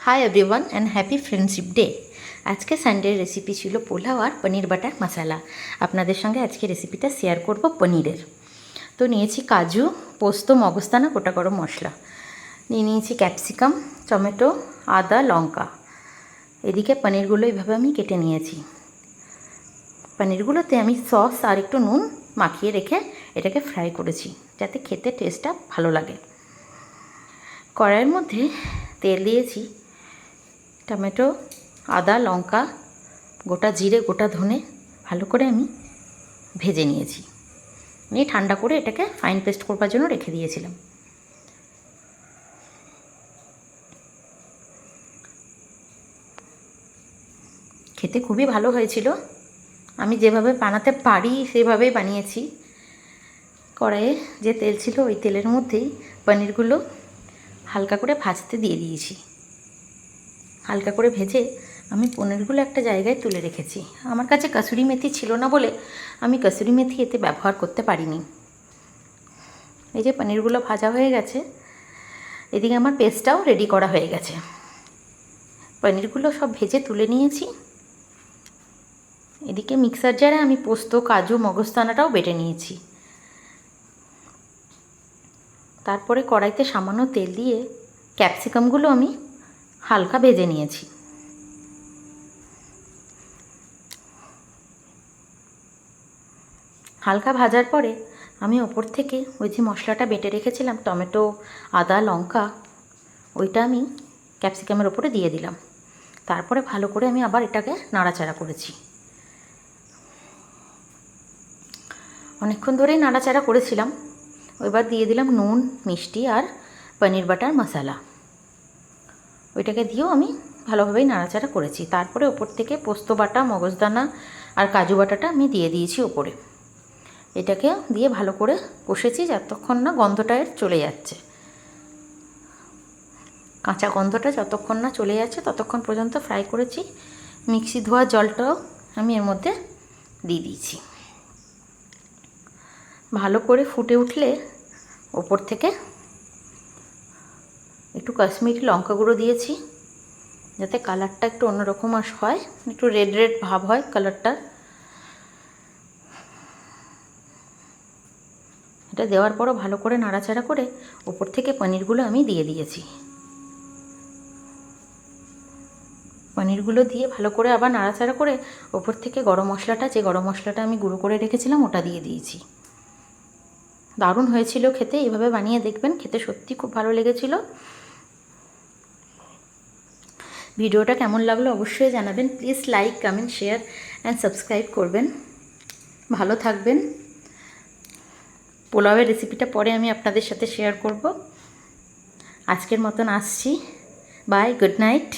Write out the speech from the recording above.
Hi everyone and happy friendship day. আজকে সানডের recipe ছিল পোলাও আর পনির butter মশালা। আপনাদের সঙ্গে আজকে রেসিপিটা শেয়ার করব পনিরের। তো নিয়েছি কাজু, পোস্ত, মগজদানা, গোটা গরম মশলা, নিয়েছি ক্যাপসিকাম, টমেটো, আদা, লঙ্কা। এদিকে পনিরগুলো এইভাবে আমি কেটে নিয়েছি। পনিরগুলোতে আমি সস আর একটু নুন মাখিয়ে রেখে এটাকে ফ্রাই করেছি, যাতে খেতে টেস্টটা ভালো লাগে। কড়াইয়ের মধ্যে তেল দিয়েছি, টমেটো, আদা, লঙ্কা, গোটা জিরে, গোটা ধনে ভালো করে আমি ভেজে নিয়েছি। নিয়ে ঠান্ডা করে এটাকে ফাইন পেস্ট করবার জন্য রেখে দিয়েছিলাম। খেতে খুবই ভালো হয়েছিল। আমি যেভাবে বানাতে পারি সেভাবেই বানিয়েছি। কড়াইয়ে যে তেল ছিল ওই তেলের মধ্যেই পনিরগুলো হালকা করে ভাজতে দিয়ে দিয়েছি। হালকা করে ভেজে আমি পনিরগুলো একটা জায়গায় তুলে রেখেছি। আমার কাছে কসুরি মেথি ছিল না বলে আমি কসুরি মেথি এতে ব্যবহার করতে পারিনি। এই যে পনিরগুলো ভাজা হয়ে গেছে, এদিকে আমার পেস্টটাও রেডি করা হয়ে গেছে। পনিরগুলো সব ভেজে তুলে নিয়েছি। এদিকে মিক্সার জারে আমি পোস্ত, কাজু, মগজদানাটাও বেটে নিয়েছি। তারপরে কড়াইতে সামান্য তেল দিয়ে ক্যাপসিকামগুলো আমি হালকা ভেজে নিয়েছি। হালকা ভাজার পরে আমি ওপর থেকে ওই যে মশলাটা বেটে রেখেছিলাম, টমেটো, আদা, লঙ্কা, ওইটা আমি ক্যাপসিকামের ওপরে দিয়ে দিলাম। তারপরে ভালো করে আমি আবার এটাকে নাড়াচাড়া করেছি। অনেকক্ষণ ধরেই নাড়াচাড়া করেছিলাম। এবার দিয়ে দিলাম নুন, মিষ্টি আর পনির বাটার মশলা। ওইটাকে দিয়েও আমি ভালোভাবেই নাড়াচাড়া করেছি। তারপরে ওপর থেকে পোস্ত বাটা, মগজদানা আর কাজু বাটাটা আমি দিয়ে দিয়েছি ওপরে। এটাকে দিয়ে ভালো করে কষেছি যতক্ষণ না গন্ধটা এর চলে যাচ্ছে। কাঁচা গন্ধটা যতক্ষণ না চলে যাচ্ছে ততক্ষণ পর্যন্ত ফ্রাই করেছি। মিক্সি ধোয়া জলটাও আমি এর মধ্যে দিয়ে দিয়েছি। ভালো করে ফুটে উঠলে ওপর থেকে একটু কাশ্মীরি লঙ্কা গুঁড়ো দিয়েছি, যাতে কালারটা একটু অন্যরকম হয়, একটু রেড রেড ভাব হয় কালারটা। এটা দেওয়ার পরও ভালো করে নাড়াচাড়া করে ওপর থেকে পনিরগুলো আমি দিয়ে দিয়েছি। পনিরগুলো দিয়ে ভালো করে আবার নাড়াচাড়া করে ওপর থেকে গরম মশলাটা আমি গুঁড়ো করে রেখেছিলাম ওটা দিয়ে দিয়েছি। দারুণ হয়েছিল খেতে। এইভাবে বানিয়ে দেখবেন, খেতে সত্যি খুব ভালো লেগেছিল। ভিডিওটা কেমন লাগলো অবশ্যই জানাবেন। Please like, comment, share and subscribe করবেন। ভালো থাকবেন। পোলাওয়ের রেসিপিটা পরে আমি আপনাদের সাথে শেয়ার করব। আজকের মতন আসছি। Bye, good night.